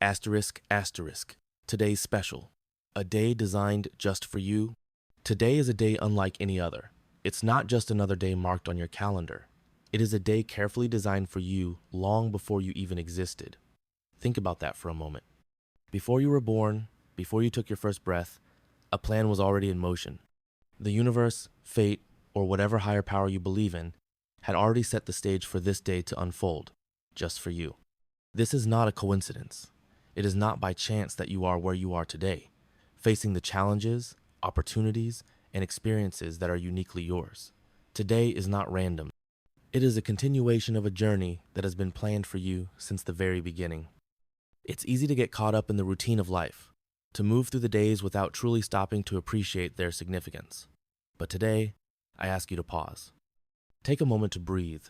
Asterisk, asterisk. Today's special. A day designed just for you. Today is a day unlike any other. It's not just another day marked on your calendar. It is a day carefully designed for you long before you even existed. Think about that for a moment. Before you were born, before you took your first breath, a plan was already in motion. The universe, fate, or whatever higher power you believe in, had already set the stage for this day to unfold, just for you. This is not a coincidence. It is not by chance that you are where you are today, facing the challenges, opportunities, and experiences that are uniquely yours. Today is not random. It is a continuation of a journey that has been planned for you since the very beginning. It's easy to get caught up in the routine of life, to move through the days without truly stopping to appreciate their significance. But today, I ask you to pause. Take a moment to breathe,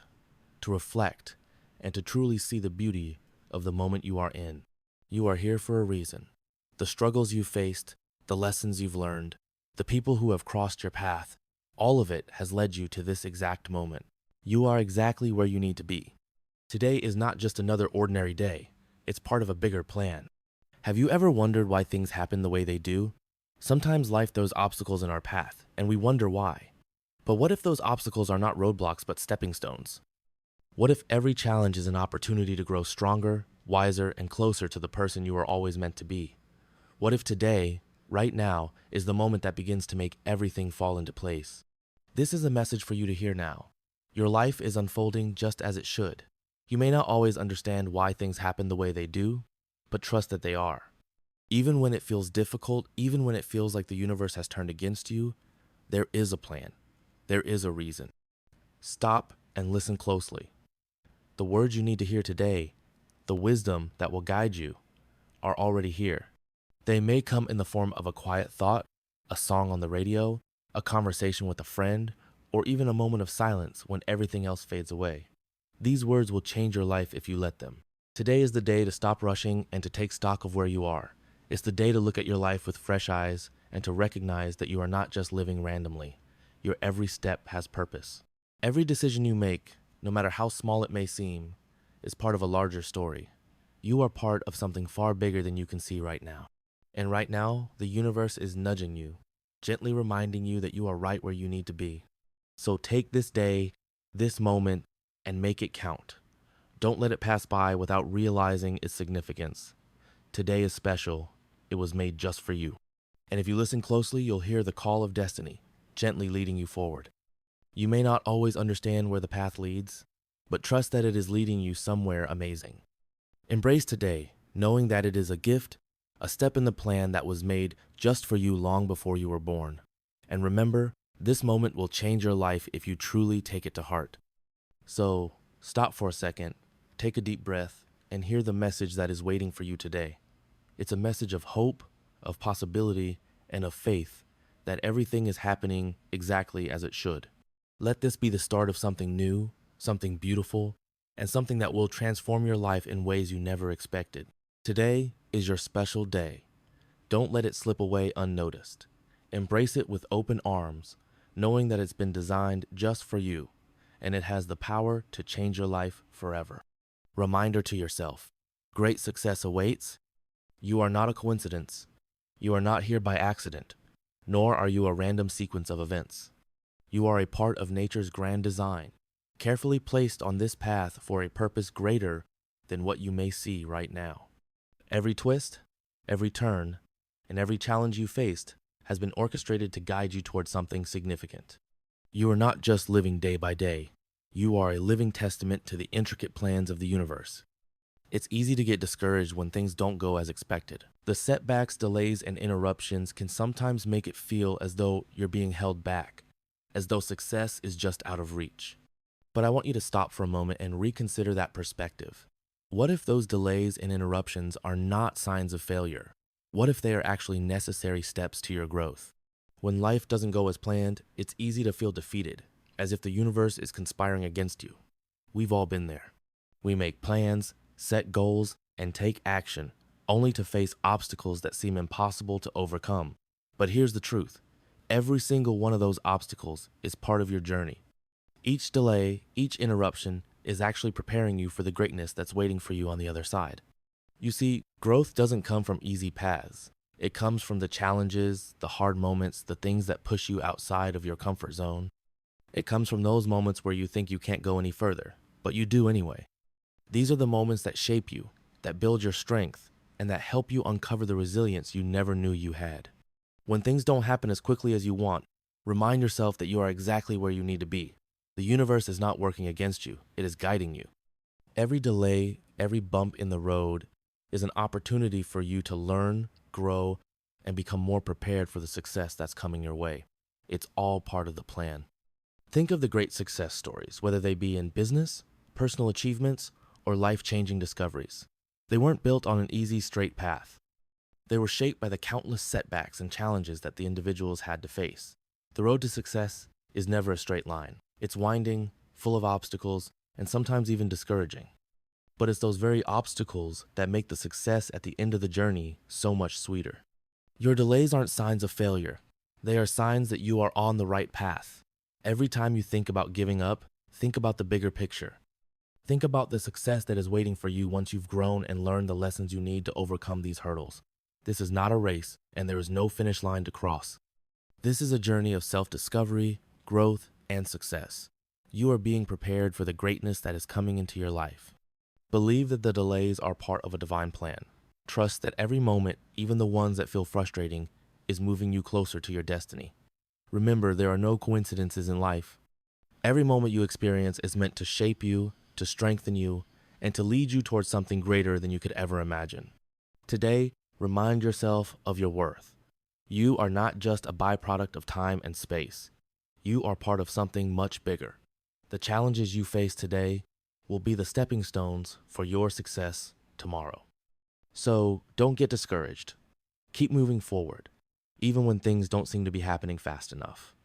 to reflect, and to truly see the beauty of the moment you are in. You are here for a reason. The struggles you've faced, the lessons you've learned, the people who have crossed your path, all of it has led you to this exact moment. You are exactly where you need to be. Today is not just another ordinary day. It's part of a bigger plan. Have you ever wondered why things happen the way they do? Sometimes life throws obstacles in our path, and we wonder why. But what if those obstacles are not roadblocks but stepping stones? What if every challenge is an opportunity to grow stronger, wiser, and closer to the person you are always meant to be? What if today, right now, is the moment that begins to make everything fall into place? This is a message for you to hear now. Your life is unfolding just as it should. You may not always understand why things happen the way they do, but trust that they are. Even when it feels difficult, even when it feels like the universe has turned against you, there is a plan. There is a reason. Stop and listen closely. The words you need to hear today, the wisdom that will guide you, are already here. They may come in the form of a quiet thought, a song on the radio, a conversation with a friend, or even a moment of silence when everything else fades away. These words will change your life if you let them. Today is the day to stop rushing and to take stock of where you are. It's the day to look at your life with fresh eyes and to recognize that you are not just living randomly. Your every step has purpose. Every decision you make, no matter how small it may seem, is part of a larger story. You are part of something far bigger than you can see right now. And right now, the universe is nudging you, gently reminding you that you are right where you need to be. So take this day, this moment, and make it count. Don't let it pass by without realizing its significance. Today is special. It was made just for you. And if you listen closely, you'll hear the call of destiny, gently leading you forward. You may not always understand where the path leads, but trust that it is leading you somewhere amazing. Embrace today, knowing that it is a gift, a step in the plan that was made just for you long before you were born. And remember, this moment will change your life if you truly take it to heart. So, stop for a second, take a deep breath, and hear the message that is waiting for you today. It's a message of hope, of possibility, and of faith that everything is happening exactly as it should. Let this be the start of something new, something beautiful, and something that will transform your life in ways you never expected. Today is your special day. Don't let it slip away unnoticed. Embrace it with open arms, knowing that it's been designed just for you, and it has the power to change your life forever. Reminder to yourself, great success awaits. You are not a coincidence. You are not here by accident, nor are you a random sequence of events. You are a part of nature's grand design, carefully placed on this path for a purpose greater than what you may see right now. Every twist, every turn, and every challenge you faced has been orchestrated to guide you towards something significant. You are not just living day by day. You are a living testament to the intricate plans of the universe. It's easy to get discouraged when things don't go as expected. The setbacks, delays, and interruptions can sometimes make it feel as though you're being held back, as though success is just out of reach. But I want you to stop for a moment and reconsider that perspective. What if those delays and interruptions are not signs of failure? What if they are actually necessary steps to your growth? When life doesn't go as planned, it's easy to feel defeated, as if the universe is conspiring against you. We've all been there. We make plans, set goals, and take action, only to face obstacles that seem impossible to overcome. But here's the truth. Every single one of those obstacles is part of your journey. Each delay, each interruption is actually preparing you for the greatness that's waiting for you on the other side. You see, Growth doesn't come from easy paths. It comes from the challenges, the hard moments, the things that push you outside of your comfort zone. It comes from those moments where you think you can't go any further, but you do anyway. These are the moments that shape you, that build your strength, and that help you uncover the resilience you never knew you had. When things don't happen as quickly as you want, remind yourself that you are exactly where you need to be. The universe is not working against you, it is guiding you. Every delay, every bump in the road is an opportunity for you to learn, grow, and become more prepared for the success that's coming your way. It's all part of the plan. Think of the great success stories, whether they be in business, personal achievements, or life-changing discoveries. They weren't built on an easy, straight path. They were shaped by the countless setbacks and challenges that the individuals had to face. The road to success is never a straight line. It's winding, full of obstacles, and sometimes even discouraging. But it's those very obstacles that make the success at the end of the journey so much sweeter. Your delays aren't signs of failure. They are signs that you are on the right path. Every time you think about giving up, think about the bigger picture. Think about the success that is waiting for you once you've grown and learned the lessons you need to overcome these hurdles. This is not a race, and there is no finish line to cross. This is a journey of self-discovery, growth, and success. You are being prepared for the greatness that is coming into your life. Believe that the delays are part of a divine plan. Trust that every moment, even the ones that feel frustrating, is moving you closer to your destiny. Remember, there are no coincidences in life. Every moment you experience is meant to shape you, to strengthen you, and to lead you towards something greater than you could ever imagine. Today, remind yourself of your worth. You are not just a byproduct of time and space. You are part of something much bigger. The challenges you face today will be the stepping stones for your success tomorrow. So don't get discouraged. Keep moving forward, even when things don't seem to be happening fast enough.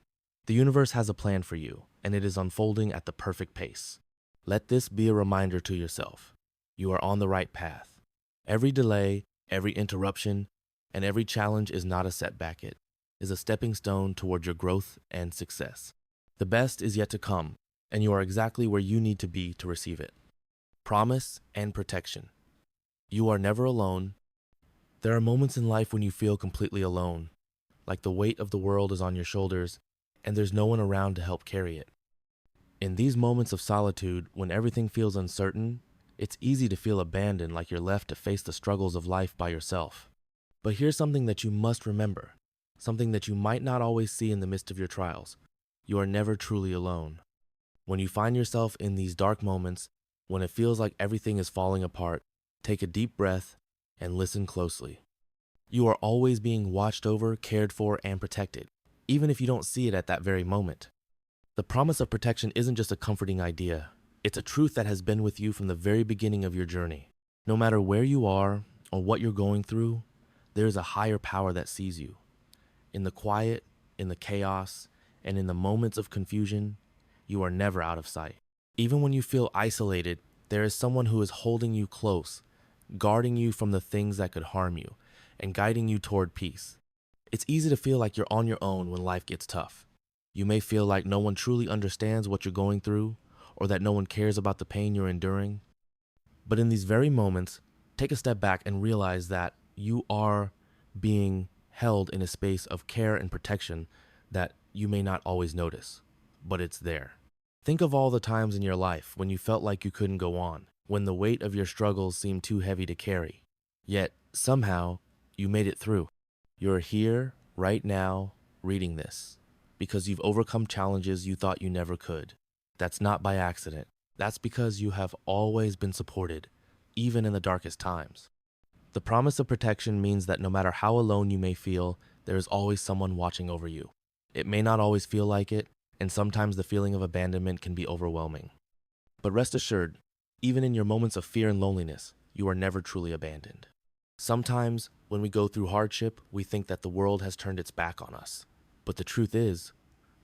The universe has a plan for you, and it is unfolding at the perfect pace. Let this be a reminder to yourself. You are on the right path. Every delay, every interruption, and every challenge is not a setback. It is a stepping stone toward your growth and success. The best is yet to come, and you are exactly where you need to be to receive it. Promise and protection. You are never alone. There are moments in life when you feel completely alone, like the weight of the world is on your shoulders, and there's no one around to help carry it. In these moments of solitude, when everything feels uncertain, it's easy to feel abandoned, like you're left to face the struggles of life by yourself. But here's something that you must remember, something that you might not always see in the midst of your trials. You are never truly alone. When you find yourself in these dark moments, when it feels like everything is falling apart, take a deep breath and listen closely. You are always being watched over, cared for, and protected, even if you don't see it at that very moment. The promise of protection isn't just a comforting idea. It's a truth that has been with you from the very beginning of your journey. No matter where you are or what you're going through, there is a higher power that sees you. In the quiet, in the chaos, and in the moments of confusion, you are never out of sight. Even when you feel isolated, there is someone who is holding you close, guarding you from the things that could harm you, and guiding you toward peace. It's easy to feel like you're on your own when life gets tough. You may feel like no one truly understands what you're going through, or that no one cares about the pain you're enduring. But in these very moments, take a step back and realize that you are being held in a space of care and protection that you may not always notice, but it's there. Think of all the times in your life when you felt like you couldn't go on, when the weight of your struggles seemed too heavy to carry. Yet, somehow, you made it through. You're here, right now, reading this, because you've overcome challenges you thought you never could. That's not by accident. That's because you have always been supported, even in the darkest times. The promise of protection means that no matter how alone you may feel, there is always someone watching over you. It may not always feel like it, and sometimes the feeling of abandonment can be overwhelming. But rest assured, even in your moments of fear and loneliness, you are never truly abandoned. Sometimes, when we go through hardship, we think that the world has turned its back on us. But the truth is,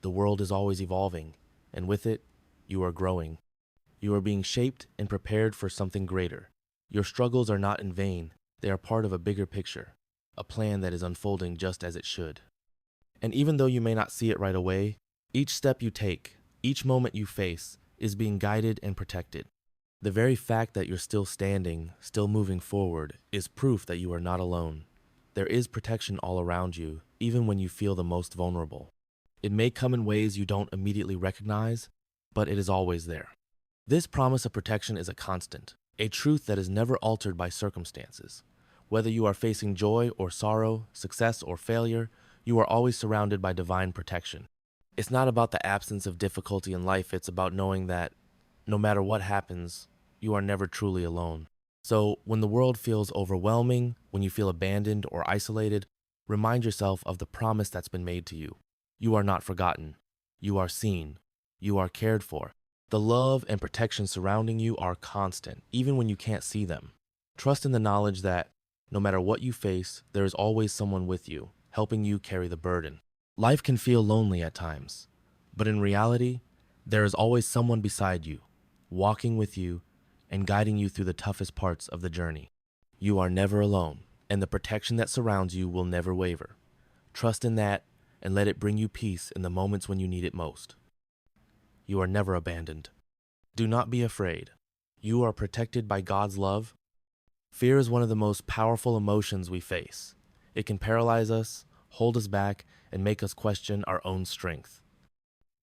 the world is always evolving, and with it, you are growing. You are being shaped and prepared for something greater. Your struggles are not in vain. They are part of a bigger picture, a plan that is unfolding just as it should. And even though you may not see it right away, each step you take, each moment you face, is being guided and protected. The very fact that you're still standing, still moving forward, is proof that you are not alone. There is protection all around you, even when you feel the most vulnerable. It may come in ways you don't immediately recognize, but it is always there. This promise of protection is a constant, a truth that is never altered by circumstances. Whether you are facing joy or sorrow, success or failure, you are always surrounded by divine protection. It's not about the absence of difficulty in life, it's about knowing that no matter what happens, you are never truly alone. So, when the world feels overwhelming, when you feel abandoned or isolated, remind yourself of the promise that's been made to you. You are not forgotten. You are seen. You are cared for. The love and protection surrounding you are constant, even when you can't see them. Trust in the knowledge that no matter what you face, there is always someone with you, helping you carry the burden. Life can feel lonely at times, but in reality, there is always someone beside you, walking with you and guiding you through the toughest parts of the journey. You are never alone, and the protection that surrounds you will never waver. Trust in that and let it bring you peace in the moments when you need it most. You are never abandoned. Do not be afraid. You are protected by God's love. Fear is one of the most powerful emotions we face. It can paralyze us, hold us back, and make us question our own strength.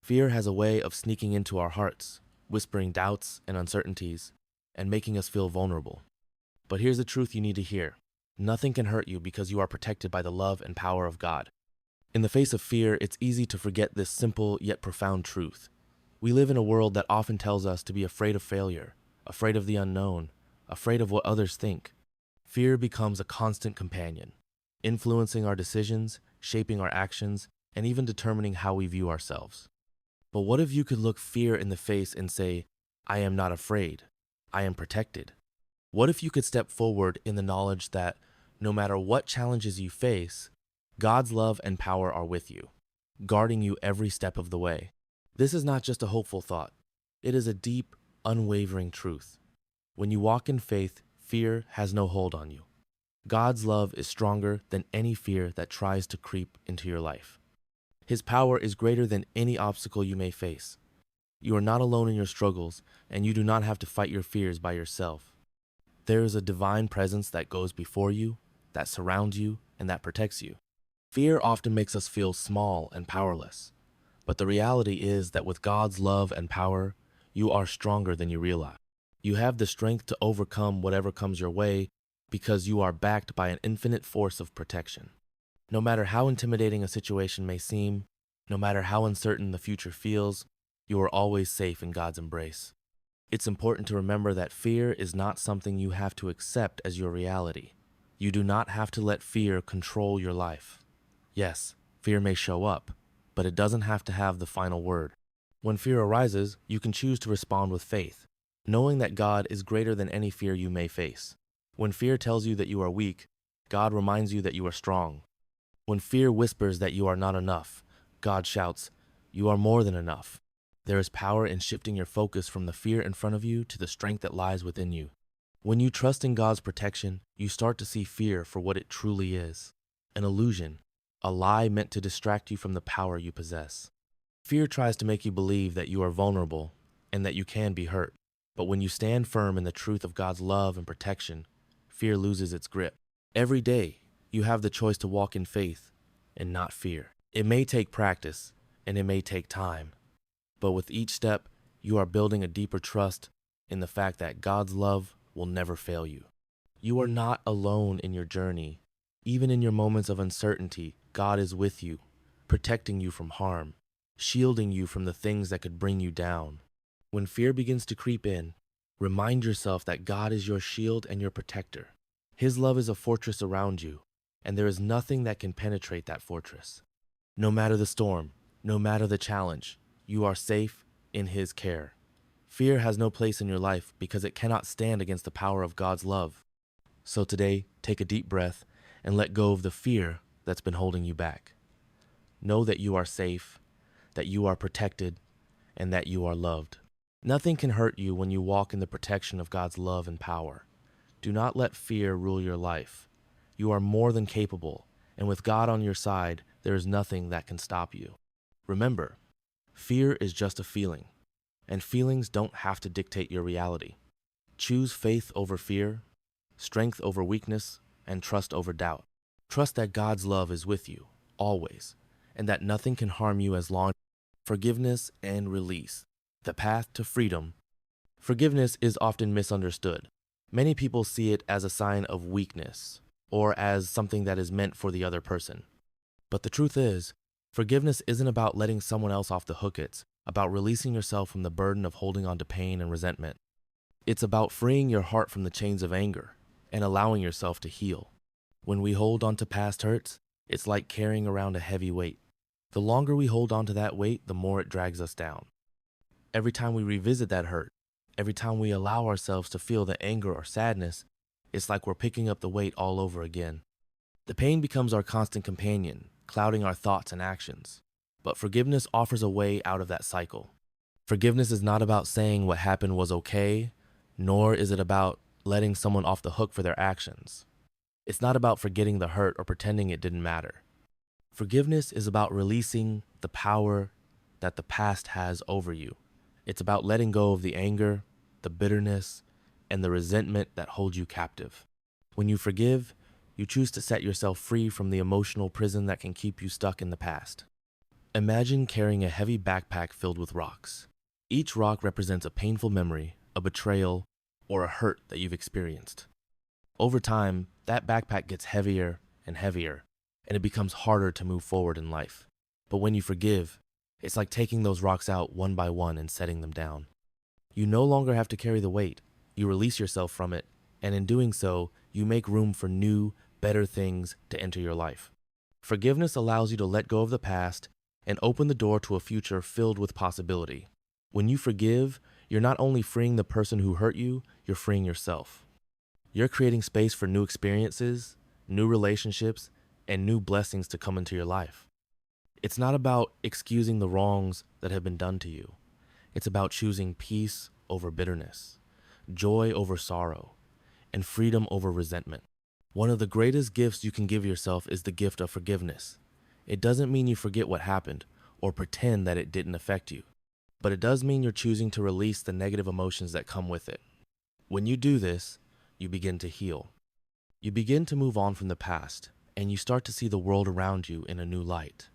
Fear has a way of sneaking into our hearts, whispering doubts and uncertainties, and making us feel vulnerable. But here's the truth you need to hear. Nothing can hurt you because you are protected by the love and power of God. In the face of fear, it's easy to forget this simple yet profound truth. We live in a world that often tells us to be afraid of failure, afraid of the unknown, afraid of what others think. Fear becomes a constant companion, influencing our decisions, shaping our actions, and even determining how we view ourselves. But what if you could look fear in the face and say, I am not afraid, I am protected? What if you could step forward in the knowledge that no matter what challenges you face, God's love and power are with you, guarding you every step of the way? This is not just a hopeful thought. It is a deep, unwavering truth. When you walk in faith, fear has no hold on you. God's love is stronger than any fear that tries to creep into your life. His power is greater than any obstacle you may face. You are not alone in your struggles, and you do not have to fight your fears by yourself. There is a divine presence that goes before you, that surrounds you, and that protects you. Fear often makes us feel small and powerless, but the reality is that with God's love and power, you are stronger than you realize. You have the strength to overcome whatever comes your way because you are backed by an infinite force of protection. No matter how intimidating a situation may seem, no matter how uncertain the future feels, you are always safe in God's embrace. It's important to remember that fear is not something you have to accept as your reality. You do not have to let fear control your life. Yes, fear may show up, but it doesn't have to have the final word. When fear arises, you can choose to respond with faith, knowing that God is greater than any fear you may face. When fear tells you that you are weak, God reminds you that you are strong. When fear whispers that you are not enough, God shouts, you are more than enough. There is power in shifting your focus from the fear in front of you to the strength that lies within you. When you trust in God's protection, you start to see fear for what it truly is, an illusion, a lie meant to distract you from the power you possess. Fear tries to make you believe that you are vulnerable and that you can be hurt. But when you stand firm in the truth of God's love and protection, fear loses its grip. Every day, you have the choice to walk in faith and not fear. It may take practice and it may take time, but with each step, you are building a deeper trust in the fact that God's love will never fail you. You are not alone in your journey. Even in your moments of uncertainty, God is with you, protecting you from harm, shielding you from the things that could bring you down. When fear begins to creep in, remind yourself that God is your shield and your protector. His love is a fortress around you, and there is nothing that can penetrate that fortress. No matter the storm, no matter the challenge, you are safe in His care. Fear has no place in your life because it cannot stand against the power of God's love. So today, take a deep breath and let go of the fear that's been holding you back. Know that you are safe, that you are protected, and that you are loved. Nothing can hurt you when you walk in the protection of God's love and power. Do not let fear rule your life. You are more than capable, and with God on your side, there is nothing that can stop you. Remember, fear is just a feeling, and feelings don't have to dictate your reality. Choose faith over fear, strength over weakness, and trust over doubt. Trust that God's love is with you, always, and that nothing can harm you as long as forgiveness and release. The path to freedom. Forgiveness is often misunderstood. Many people see it as a sign of weakness or as something that is meant for the other person. But the truth is, forgiveness isn't about letting someone else off the hook. It's about releasing yourself from the burden of holding on to pain and resentment. It's about freeing your heart from the chains of anger and allowing yourself to heal. When we hold on to past hurts, it's like carrying around a heavy weight. The longer we hold on to that weight, the more it drags us down. Every time we revisit that hurt, every time we allow ourselves to feel the anger or sadness, it's like we're picking up the weight all over again. The pain becomes our constant companion, clouding our thoughts and actions. But forgiveness offers a way out of that cycle. Forgiveness is not about saying what happened was okay, nor is it about letting someone off the hook for their actions. It's not about forgetting the hurt or pretending it didn't matter. Forgiveness is about releasing the power that the past has over you. It's about letting go of the anger, the bitterness, and the resentment that hold you captive. When you forgive, you choose to set yourself free from the emotional prison that can keep you stuck in the past. Imagine carrying a heavy backpack filled with rocks. Each rock represents a painful memory, a betrayal, or a hurt that you've experienced. Over time, that backpack gets heavier and heavier, and it becomes harder to move forward in life. But when you forgive, it's like taking those rocks out one by one and setting them down. You no longer have to carry the weight. You release yourself from it, and in doing so, you make room for new, better things to enter your life. Forgiveness allows you to let go of the past and open the door to a future filled with possibility. When you forgive, you're not only freeing the person who hurt you, you're freeing yourself. You're creating space for new experiences, new relationships, and new blessings to come into your life. It's not about excusing the wrongs that have been done to you. It's about choosing peace over bitterness, joy over sorrow, and freedom over resentment. One of the greatest gifts you can give yourself is the gift of forgiveness. It doesn't mean you forget what happened or pretend that it didn't affect you, but it does mean you're choosing to release the negative emotions that come with it. When you do this, you begin to heal. You begin to move on from the past, and you start to see the world around you in a new light.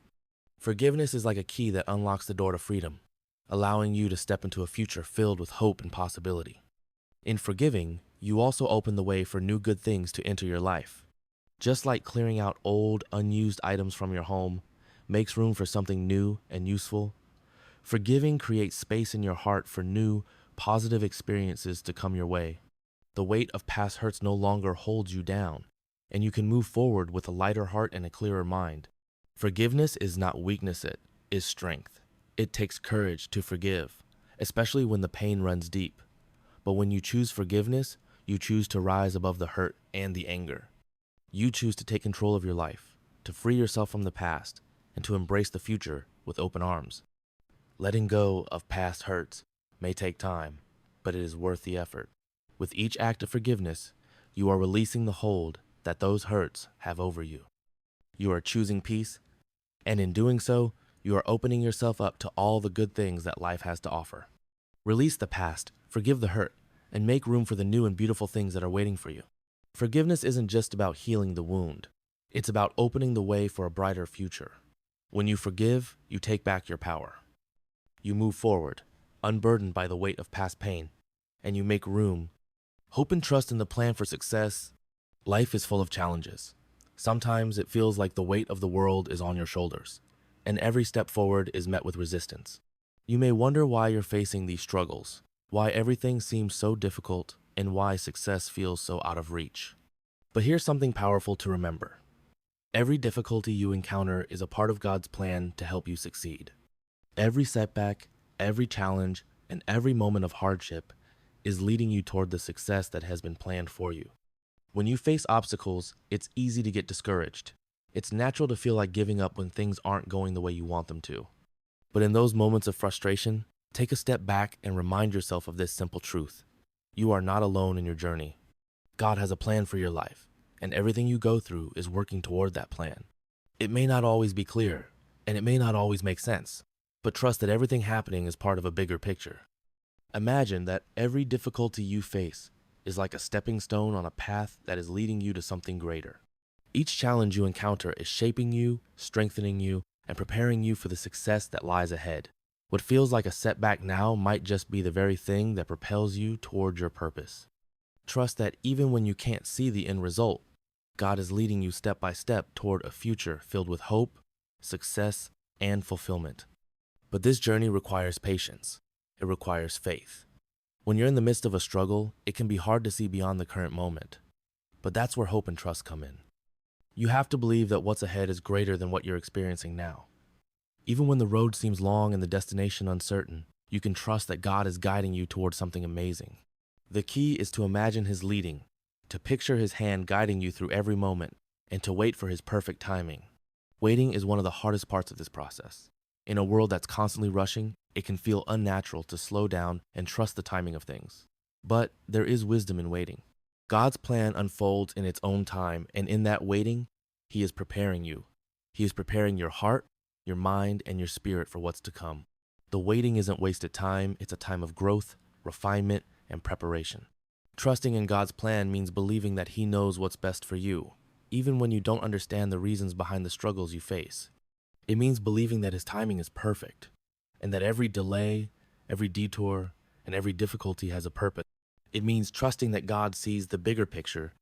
Forgiveness is like a key that unlocks the door to freedom, allowing you to step into a future filled with hope and possibility. In forgiving, you also open the way for new good things to enter your life. Just like clearing out old, unused items from your home makes room for something new and useful, forgiving creates space in your heart for new, positive experiences to come your way. The weight of past hurts no longer holds you down, and you can move forward with a lighter heart and a clearer mind. Forgiveness is not weakness, it is strength. It takes courage to forgive, especially when the pain runs deep. But when you choose forgiveness, you choose to rise above the hurt and the anger. You choose to take control of your life, to free yourself from the past, and to embrace the future with open arms. Letting go of past hurts may take time, but it is worth the effort. With each act of forgiveness, you are releasing the hold that those hurts have over you. You are choosing peace, and in doing so, you are opening yourself up to all the good things that life has to offer. Release the past, forgive the hurt, and make room for the new and beautiful things that are waiting for you. Forgiveness isn't just about healing the wound. It's about opening the way for a brighter future. When you forgive, you take back your power. You move forward, unburdened by the weight of past pain, and you make room. Hope and trust in the plan for success. Life is full of challenges. Sometimes it feels like the weight of the world is on your shoulders, and every step forward is met with resistance. You may wonder why you're facing these struggles, why everything seems so difficult, and why success feels so out of reach. But here's something powerful to remember. Every difficulty you encounter is a part of God's plan to help you succeed. Every setback, every challenge, and every moment of hardship is leading you toward the success that has been planned for you. When you face obstacles, it's easy to get discouraged. It's natural to feel like giving up when things aren't going the way you want them to. But in those moments of frustration, take a step back and remind yourself of this simple truth. You are not alone in your journey. God has a plan for your life, and everything you go through is working toward that plan. It may not always be clear, and it may not always make sense, but trust that everything happening is part of a bigger picture. Imagine that every difficulty you face is like a stepping stone on a path that is leading you to something greater. Each challenge you encounter is shaping you, strengthening you, and preparing you for the success that lies ahead. What feels like a setback now might just be the very thing that propels you toward your purpose. Trust that even when you can't see the end result, God is leading you step by step toward a future filled with hope, success, and fulfillment. But this journey requires patience. It requires faith. When you're in the midst of a struggle, it can be hard to see beyond the current moment. But that's where hope and trust come in. You have to believe that what's ahead is greater than what you're experiencing now. Even when the road seems long and the destination uncertain, you can trust that God is guiding you towards something amazing. The key is to imagine His leading, to picture His hand guiding you through every moment, and to wait for His perfect timing. Waiting is one of the hardest parts of this process. In a world that's constantly rushing, it can feel unnatural to slow down and trust the timing of things. But there is wisdom in waiting. God's plan unfolds in its own time, and in that waiting, He is preparing you. He is preparing your heart, your mind, and your spirit for what's to come. The waiting isn't wasted time, it's a time of growth, refinement, and preparation. Trusting in God's plan means believing that He knows what's best for you, even when you don't understand the reasons behind the struggles you face. It means believing that His timing is perfect, and that every delay, every detour, and every difficulty has a purpose. It means trusting that God sees the bigger picture,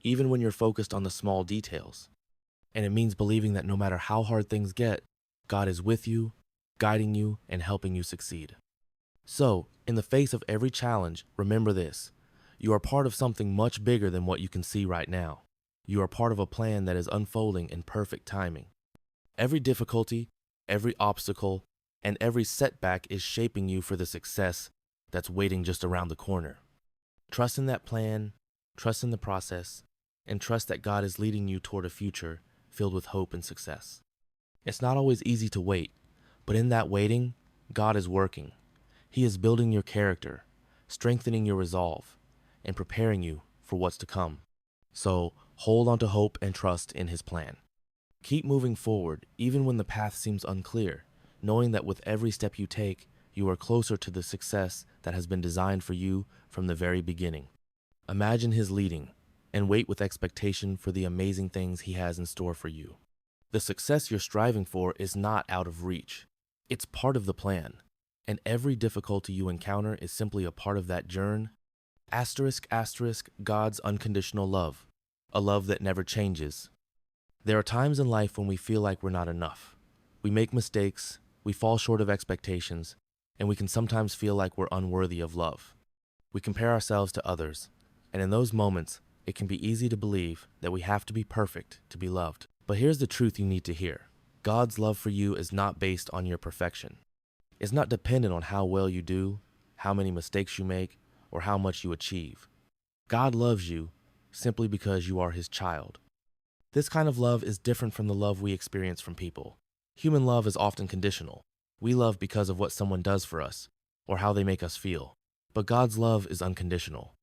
even when you're focused on the small details. And it means believing that no matter how hard things get, God is with you, guiding you, and helping you succeed. So, in the face of every challenge, remember this: you are part of something much bigger than what you can see right now. You are part of a plan that is unfolding in perfect timing. Every difficulty, every obstacle, and every setback is shaping you for the success that's waiting just around the corner. Trust in that plan, trust in the process, and trust that God is leading you toward a future filled with hope and success. It's not always easy to wait, but in that waiting, God is working. He is building your character, strengthening your resolve, and preparing you for what's to come. So hold on to hope and trust in His plan. Keep moving forward even when the path seems unclear, knowing that with every step you take, you are closer to the success that has been designed for you from the very beginning. Imagine His leading, and wait with expectation for the amazing things He has in store for you. The success you're striving for is not out of reach. It's part of the plan, and every difficulty you encounter is simply a part of that journey. God's unconditional love, a love that never changes. There are times in life when we feel like we're not enough. We make mistakes, we fall short of expectations, and we can sometimes feel like we're unworthy of love. We compare ourselves to others, and in those moments, it can be easy to believe that we have to be perfect to be loved. But here's the truth you need to hear. God's love for you is not based on your perfection. It's not dependent on how well you do, how many mistakes you make, or how much you achieve. God loves you simply because you are His child. This kind of love is different from the love we experience from people. Human love is often conditional. We love because of what someone does for us, or how they make us feel. But God's love is unconditional.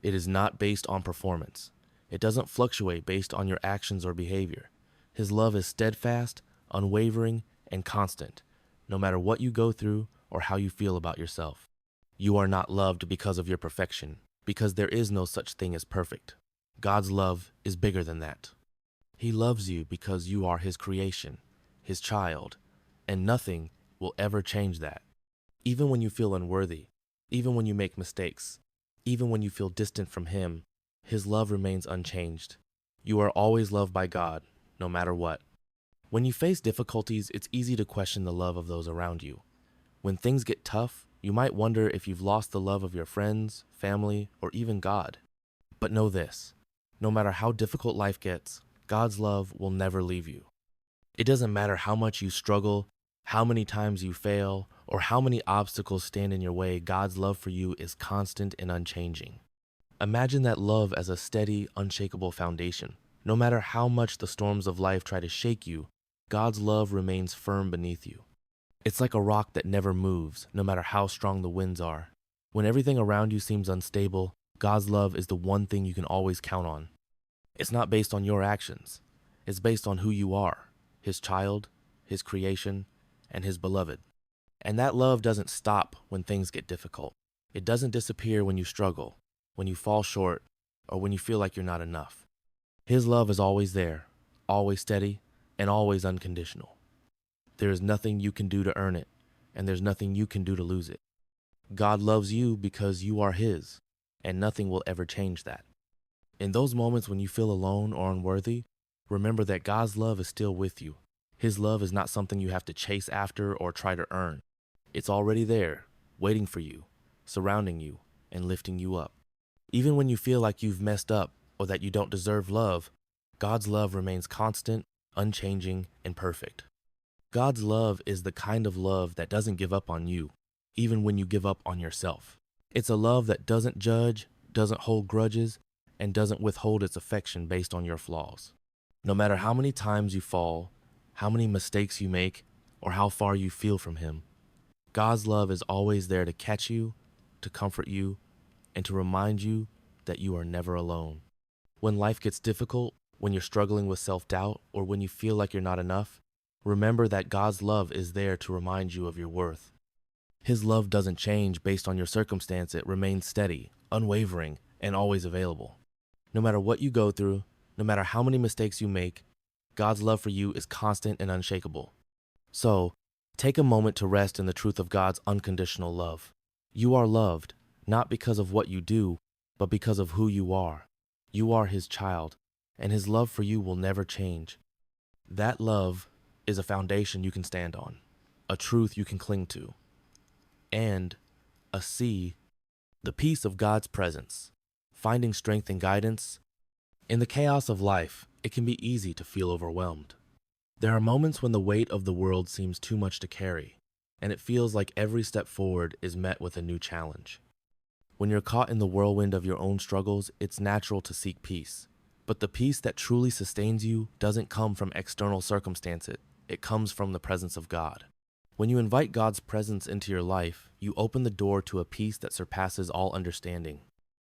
It is not based on performance. It doesn't fluctuate based on your actions or behavior. His love is steadfast, unwavering, and constant, no matter what you go through or how you feel about yourself. You are not loved because of your perfection, because there is no such thing as perfect. God's love is bigger than that. He loves you because you are His creation, His child, and nothing will ever change that. Even when you feel unworthy, even when you make mistakes, even when you feel distant from Him, His love remains unchanged. You are always loved by God, no matter what. When you face difficulties, it's easy to question the love of those around you. When things get tough, you might wonder if you've lost the love of your friends, family, or even God. But know this: no matter how difficult life gets, God's love will never leave you. It doesn't matter how much you struggle, how many times you fail, or how many obstacles stand in your way, God's love for you is constant and unchanging. Imagine that love as a steady, unshakable foundation. No matter how much the storms of life try to shake you, God's love remains firm beneath you. It's like a rock that never moves, no matter how strong the winds are. When everything around you seems unstable, God's love is the one thing you can always count on. It's not based on your actions. It's based on who you are, His child, His creation, and His beloved. And that love doesn't stop when things get difficult. It doesn't disappear when you struggle, when you fall short, or when you feel like you're not enough. His love is always there, always steady, and always unconditional. There is nothing you can do to earn it, and there's nothing you can do to lose it. God loves you because you are His, and nothing will ever change that. In those moments when you feel alone or unworthy, remember that God's love is still with you. His love is not something you have to chase after or try to earn. It's already there, waiting for you, surrounding you, and lifting you up. Even when you feel like you've messed up or that you don't deserve love, God's love remains constant, unchanging, and perfect. God's love is the kind of love that doesn't give up on you, even when you give up on yourself. It's a love that doesn't judge, doesn't hold grudges, and doesn't withhold its affection based on your flaws. No matter how many times you fall, how many mistakes you make, or how far you feel from Him, God's love is always there to catch you, to comfort you, and to remind you that you are never alone. When life gets difficult, when you're struggling with self-doubt, or when you feel like you're not enough, remember that God's love is there to remind you of your worth. His love doesn't change based on your circumstance. It remains steady, unwavering, and always available. No matter what you go through, no matter how many mistakes you make, God's love for you is constant and unshakable. So, take a moment to rest in the truth of God's unconditional love. You are loved, not because of what you do, but because of who you are. You are His child, and His love for you will never change. That love is a foundation you can stand on, a truth you can cling to, and the peace of God's presence, finding strength and guidance. In the chaos of life, it can be easy to feel overwhelmed. There are moments when the weight of the world seems too much to carry, and it feels like every step forward is met with a new challenge. When you're caught in the whirlwind of your own struggles, it's natural to seek peace. But the peace that truly sustains you doesn't come from external circumstances. It comes from the presence of God. When you invite God's presence into your life, you open the door to a peace that surpasses all understanding.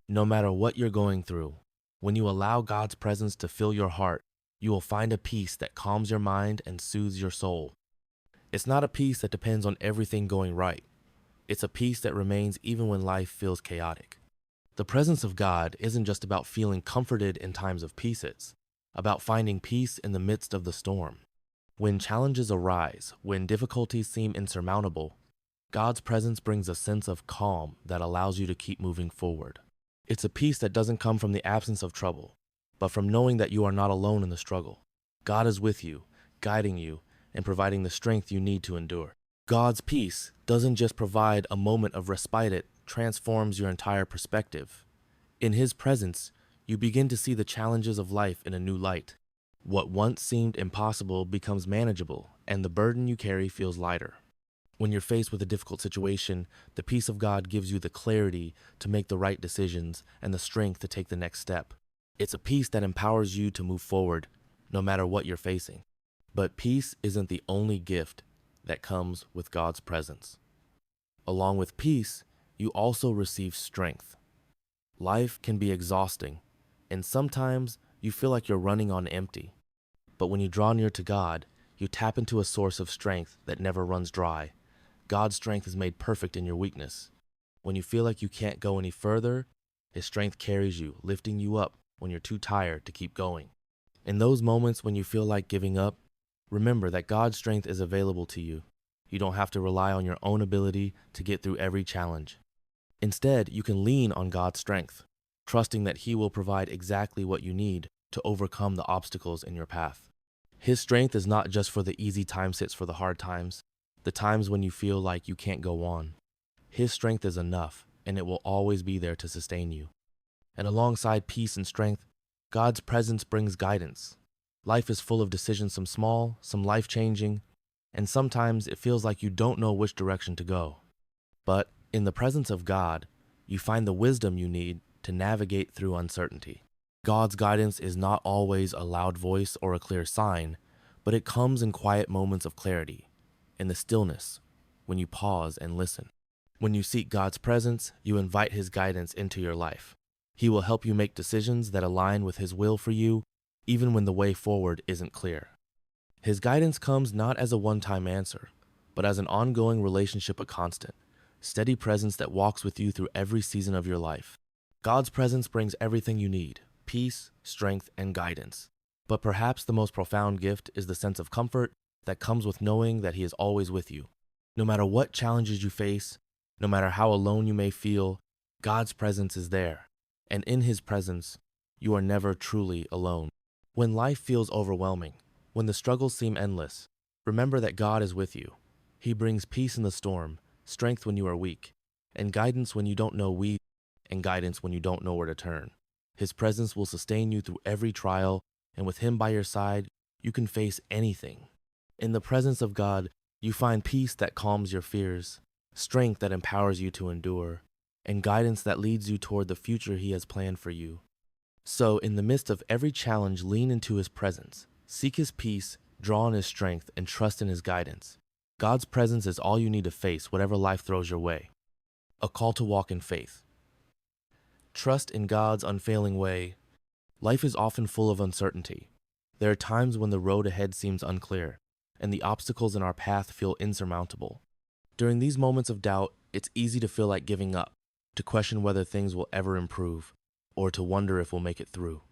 No matter what you're going through, when you allow God's presence to fill your heart, you will find a peace that calms your mind and soothes your soul. It's not a peace that depends on everything going right. It's a peace that remains even when life feels chaotic. The presence of God isn't just about feeling comforted in times of peace. It's about finding peace in the midst of the storm. When challenges arise, when difficulties seem insurmountable, God's presence brings a sense of calm that allows you to keep moving forward. It's a peace that doesn't come from the absence of trouble, but from knowing that you are not alone in the struggle. God is with you, guiding you, and providing the strength you need to endure. God's peace doesn't just provide a moment of respite, it transforms your entire perspective. In His presence, you begin to see the challenges of life in a new light. What once seemed impossible becomes manageable, and the burden you carry feels lighter. When you're faced with a difficult situation, the peace of God gives you the clarity to make the right decisions and the strength to take the next step. It's a peace that empowers you to move forward, no matter what you're facing. But peace isn't the only gift that comes with God's presence. Along with peace, you also receive strength. Life can be exhausting, and sometimes you feel like you're running on empty. But when you draw near to God, you tap into a source of strength that never runs dry. God's strength is made perfect in your weakness. When you feel like you can't go any further, His strength carries you, lifting you up when you're too tired to keep going. In those moments when you feel like giving up, remember that God's strength is available to you. You don't have to rely on your own ability to get through every challenge. Instead, you can lean on God's strength, trusting that He will provide exactly what you need to overcome the obstacles in your path. His strength is not just for the easy times, it's for the hard times, the times when you feel like you can't go on. His strength is enough, and it will always be there to sustain you. And alongside peace and strength, God's presence brings guidance. Life is full of decisions, some small, some life-changing, and sometimes it feels like you don't know which direction to go. But in the presence of God, you find the wisdom you need to navigate through uncertainty. God's guidance is not always a loud voice or a clear sign, but it comes in quiet moments of clarity, in the stillness, when you pause and listen. When you seek God's presence, you invite His guidance into your life. He will help you make decisions that align with His will for you, even when the way forward isn't clear. His guidance comes not as a one-time answer, but as an ongoing relationship, a constant, steady presence that walks with you through every season of your life. God's presence brings everything you need: peace, strength, and guidance. But perhaps the most profound gift is the sense of comfort that comes with knowing that He is always with you. No matter what challenges you face, no matter how alone you may feel, God's presence is there. And in His presence, you are never truly alone. When life feels overwhelming, when the struggles seem endless, remember that God is with you. He brings peace in the storm, strength when you are weak, and guidance when you don't know where to turn. His presence will sustain you through every trial, and with Him by your side, you can face anything. In the presence of God, you find peace that calms your fears, strength that empowers you to endure, and guidance that leads you toward the future He has planned for you. So, in the midst of every challenge, lean into His presence, seek His peace, draw on His strength, and trust in His guidance. God's presence is all you need to face whatever life throws your way. A call to walk in faith. Trust in God's unfailing way. Life is often full of uncertainty. There are times when the road ahead seems unclear, and the obstacles in our path feel insurmountable. During these moments of doubt, it's easy to feel like giving up, to question whether things will ever improve, or to wonder if we'll make it through.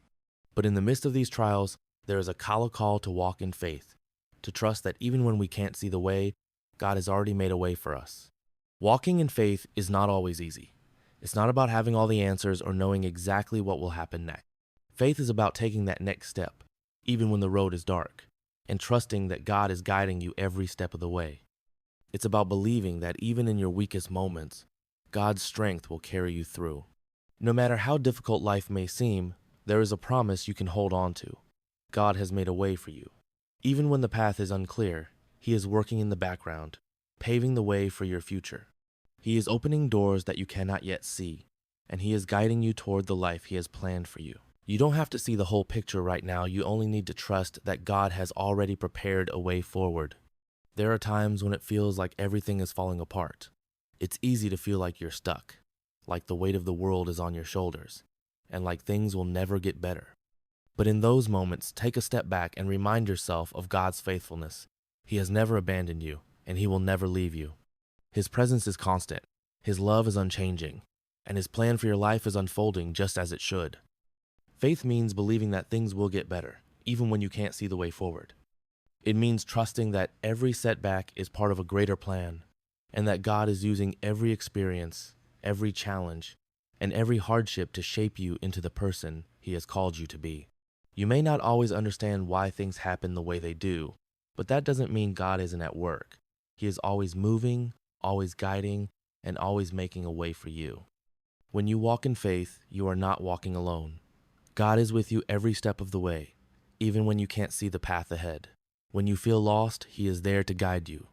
But in the midst of these trials, there is a call to walk in faith, to trust that even when we can't see the way, God has already made a way for us. Walking in faith is not always easy. It's not about having all the answers or knowing exactly what will happen next. Faith is about taking that next step, even when the road is dark, and trusting that God is guiding you every step of the way. It's about believing that even in your weakest moments, God's strength will carry you through. No matter how difficult life may seem, there is a promise you can hold on to. God has made a way for you. Even when the path is unclear, He is working in the background, paving the way for your future. He is opening doors that you cannot yet see, and He is guiding you toward the life He has planned for you. You don't have to see the whole picture right now. You only need to trust that God has already prepared a way forward. There are times when it feels like everything is falling apart. It's easy to feel like you're stuck, like the weight of the world is on your shoulders, and like things will never get better. But in those moments, take a step back and remind yourself of God's faithfulness. He has never abandoned you, and He will never leave you. His presence is constant, His love is unchanging, and His plan for your life is unfolding just as it should. Faith means believing that things will get better, even when you can't see the way forward. It means trusting that every setback is part of a greater plan, and that God is using every experience, every challenge, and every hardship to shape you into the person He has called you to be. You may not always understand why things happen the way they do, but that doesn't mean God isn't at work. He is always moving, always guiding, and always making a way for you. When you walk in faith, you are not walking alone. God is with you every step of the way, even when you can't see the path ahead. When you feel lost, He is there to guide you.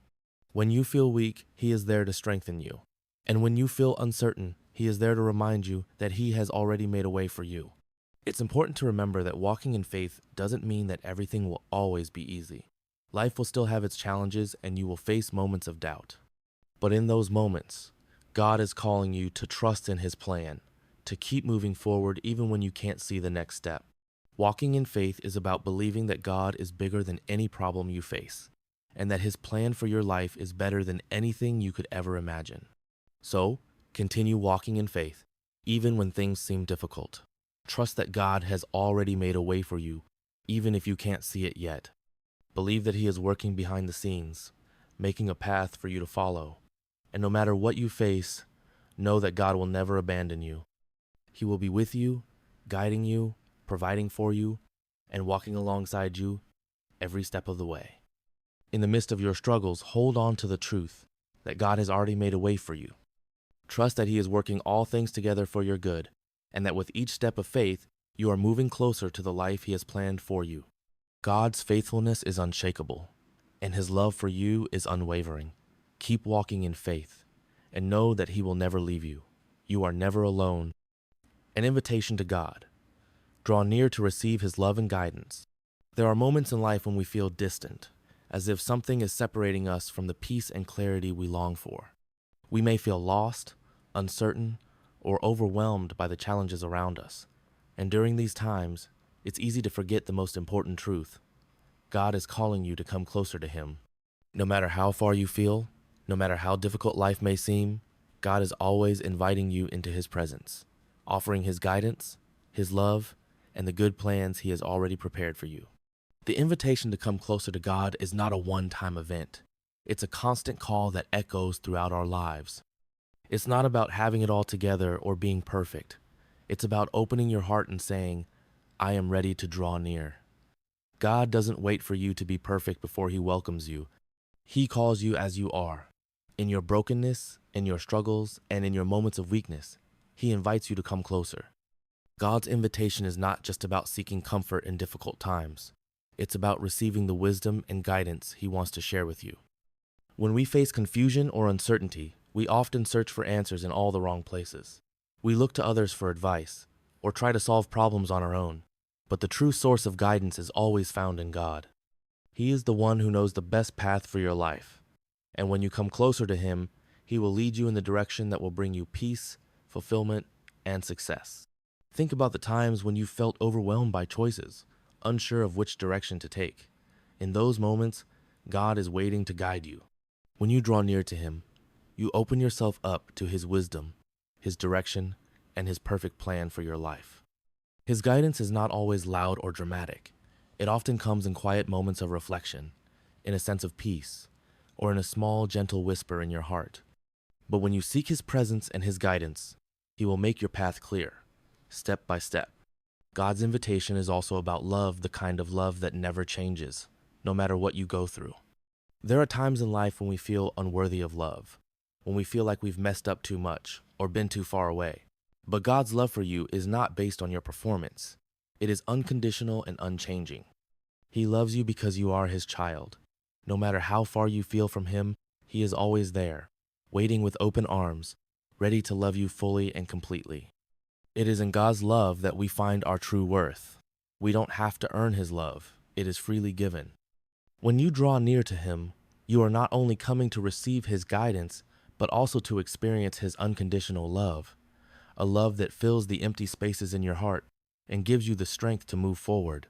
When you feel weak, He is there to strengthen you. And when you feel uncertain, He is there to remind you that He has already made a way for you. It's important to remember that walking in faith doesn't mean that everything will always be easy. Life will still have its challenges, and you will face moments of doubt. But in those moments, God is calling you to trust in His plan, to keep moving forward even when you can't see the next step. Walking in faith is about believing that God is bigger than any problem you face, and that His plan for your life is better than anything you could ever imagine. So, continue walking in faith, even when things seem difficult. Trust that God has already made a way for you, even if you can't see it yet. Believe that He is working behind the scenes, making a path for you to follow. And no matter what you face, know that God will never abandon you. He will be with you, guiding you, providing for you, and walking alongside you every step of the way. In the midst of your struggles, hold on to the truth that God has already made a way for you. Trust that He is working all things together for your good, and that with each step of faith, you are moving closer to the life He has planned for you. God's faithfulness is unshakable, and His love for you is unwavering. Keep walking in faith, and know that He will never leave you. You are never alone. An invitation to God. Draw near to receive His love and guidance. There are moments in life when we feel distant, as if something is separating us from the peace and clarity we long for. We may feel lost, uncertain, or overwhelmed by the challenges around us. And during these times, it's easy to forget the most important truth. God is calling you to come closer to Him. No matter how far you feel, no matter how difficult life may seem, God is always inviting you into his presence, offering his guidance, his love, and the good plans he has already prepared for you. The invitation to come closer to God is not a one-time event. It's a constant call that echoes throughout our lives. It's not about having it all together or being perfect. It's about opening your heart and saying, I am ready to draw near. God doesn't wait for you to be perfect before he welcomes you. He calls you as you are. In your brokenness, in your struggles, and in your moments of weakness, he invites you to come closer. God's invitation is not just about seeking comfort in difficult times. It's about receiving the wisdom and guidance he wants to share with you. When we face confusion or uncertainty, we often search for answers in all the wrong places. We look to others for advice, or try to solve problems on our own. But the true source of guidance is always found in God. He is the one who knows the best path for your life. And when you come closer to him, he will lead you in the direction that will bring you peace, fulfillment, and success. Think about the times when you felt overwhelmed by choices, unsure of which direction to take. In those moments, God is waiting to guide you. When you draw near to him, you open yourself up to his wisdom, his direction, and his perfect plan for your life. His guidance is not always loud or dramatic. It often comes in quiet moments of reflection, in a sense of peace, or in a small, gentle whisper in your heart. But when you seek his presence and his guidance, he will make your path clear, step by step. God's invitation is also about love, the kind of love that never changes, no matter what you go through. There are times in life when we feel unworthy of love, when we feel like we've messed up too much or been too far away. But God's love for you is not based on your performance. It is unconditional and unchanging. He loves you because you are his child. No matter how far you feel from him, he is always there, waiting with open arms, ready to love you fully and completely. It is in God's love that we find our true worth. We don't have to earn his love. It is freely given. When you draw near to him, you are not only coming to receive his guidance, but also to experience his unconditional love, a love that fills the empty spaces in your heart and gives you the strength to move forward.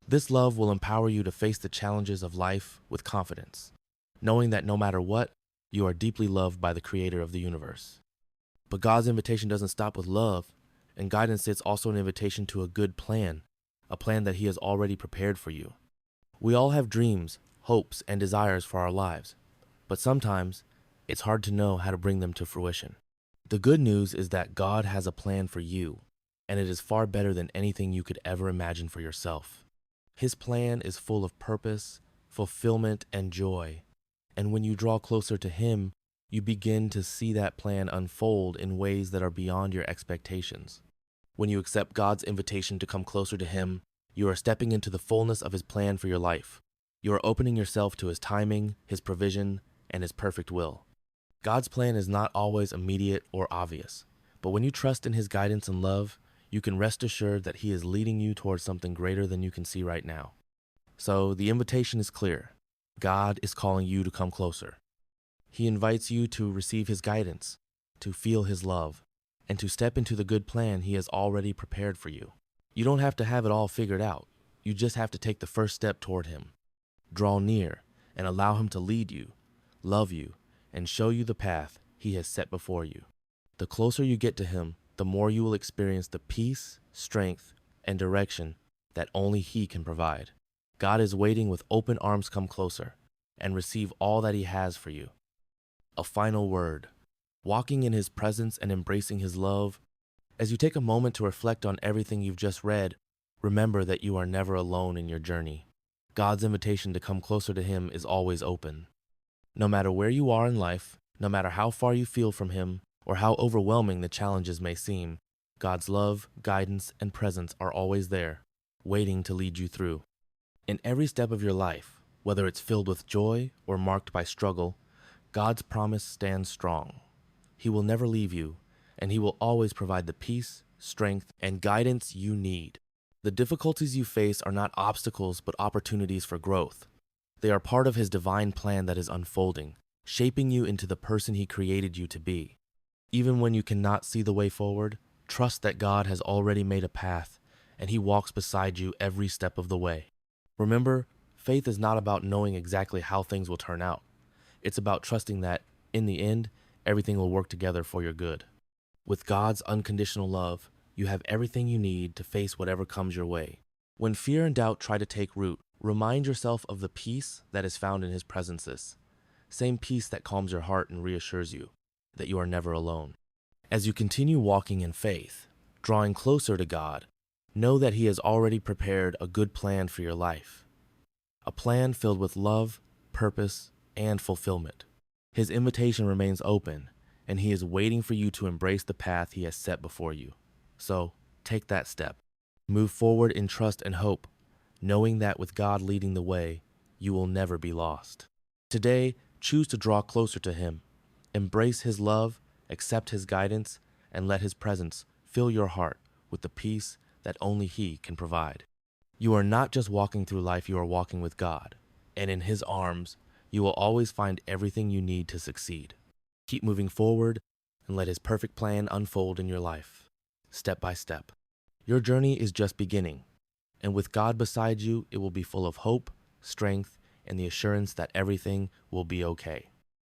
This love will empower you to face the challenges of life with confidence, knowing that no matter what, you are deeply loved by the creator of the universe. But God's invitation doesn't stop with love, and guidance is also an invitation to a good plan, a plan that he has already prepared for you. We all have dreams, hopes, and desires for our lives, but sometimes it's hard to know how to bring them to fruition. The good news is that God has a plan for you, and it is far better than anything you could ever imagine for yourself. His plan is full of purpose, fulfillment, and joy, and when you draw closer to him, you begin to see that plan unfold in ways that are beyond your expectations. When you accept God's invitation to come closer to him, you are stepping into the fullness of his plan for your life. You are opening yourself to his timing, his provision, and his perfect will. God's plan is not always immediate or obvious, but when you trust in his guidance and love, you can rest assured that he is leading you towards something greater than you can see right now. So the invitation is clear. God is calling you to come closer. He invites you to receive his guidance, to feel his love, and to step into the good plan he has already prepared for you. You don't have to have it all figured out. You just have to take the first step toward him. Draw near and allow him to lead you, love you, and show you the path he has set before you. The closer you get to him, the more you will experience the peace, strength, and direction that only he can provide. God is waiting with open arms. Come closer and receive all that he has for you. A final word. Walking in his presence and embracing his love. As you take a moment to reflect on everything you've just read, remember that you are never alone in your journey. God's invitation to come closer to him is always open. No matter where you are in life, no matter how far you feel from him, or how overwhelming the challenges may seem, God's love, guidance, and presence are always there, waiting to lead you through. In every step of your life, whether it's filled with joy or marked by struggle, God's promise stands strong. He will never leave you, and he will always provide the peace, strength, and guidance you need. The difficulties you face are not obstacles but opportunities for growth. They are part of his divine plan that is unfolding, shaping you into the person he created you to be. Even when you cannot see the way forward, trust that God has already made a path, and he walks beside you every step of the way. Remember, faith is not about knowing exactly how things will turn out. It's about trusting that, in the end, everything will work together for your good. With God's unconditional love, you have everything you need to face whatever comes your way. When fear and doubt try to take root, remind yourself of the peace that is found in His presences. Same peace that calms your heart and reassures you that you are never alone. As you continue walking in faith, drawing closer to God, know that He has already prepared a good plan for your life. A plan filled with love, purpose, and fulfillment. His invitation remains open, and He is waiting for you to embrace the path He has set before you. So, take that step. Move forward in trust and hope, knowing that with God leading the way, you will never be lost. Today, choose to draw closer to Him. Embrace His love, accept His guidance, and let His presence fill your heart with the peace that only He can provide. You are not just walking through life, you are walking with God, and in His arms, you will always find everything you need to succeed. Keep moving forward and let His perfect plan unfold in your life, step by step. Your journey is just beginning, and with God beside you, it will be full of hope, strength, and the assurance that everything will be okay.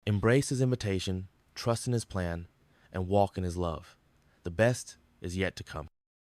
Embrace His invitation, trust in His plan, and walk in His love. The best is yet to come.